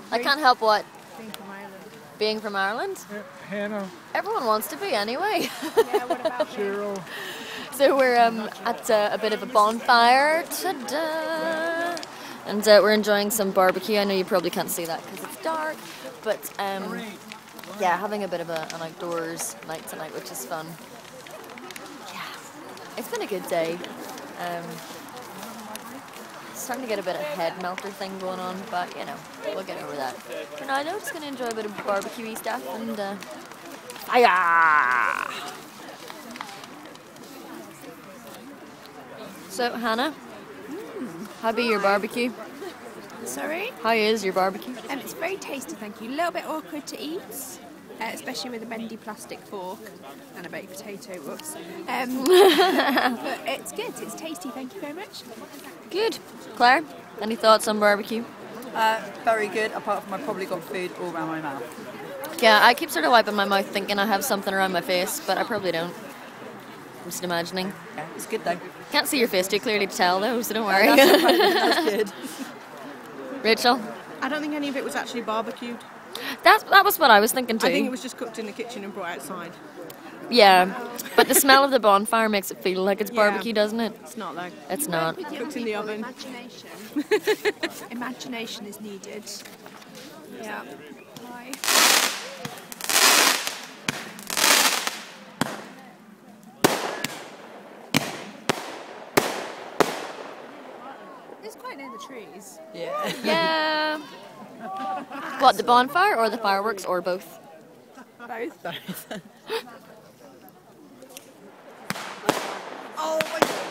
I can't help what? Being from Ireland. Being from Ireland? Hannah. Everyone wants to be anyway. Yeah, what about Cheryl. So we're at a bit of a bonfire. Ta-da! And we're enjoying some barbecue. I know you probably can't see that because it's dark. But yeah, having a bit of an outdoors night tonight, which is fun. Yeah, it's been a good day. Starting to get a bit of head melter thing going on, but you know, we'll get over that. For now, though, just gonna enjoy a bit of barbecue-y stuff and fire! So, Hannah, how be your barbecue? Sorry? How is your barbecue? It's very tasty, thank you. A little bit awkward to eat, especially with a bendy plastic fork and a baked potato, whoops. But it's good, it's tasty, thank you very much. Good. Claire, any thoughts on barbecue? Very good, apart from I probably got food all around my mouth. Yeah, I keep sort of wiping my mouth thinking I have something around my face, but I probably don't. I'm just imagining. Yeah, it's good though. Can't see your face too clearly to tell though, so don't worry. That's good. Rachel? I don't think any of it was actually barbecued. That was what I was thinking too. I think it was just cooked in the kitchen and brought outside. Yeah, but the smell of the bonfire makes it feel like it's Yeah. barbecue, doesn't it? It's not though. It's not. Cooked in the oven. Imagination. Imagination is needed. Yeah. Why? It's quite near the trees. Yeah. Yeah. What, the bonfire or the fireworks or both? Both. Oh my god.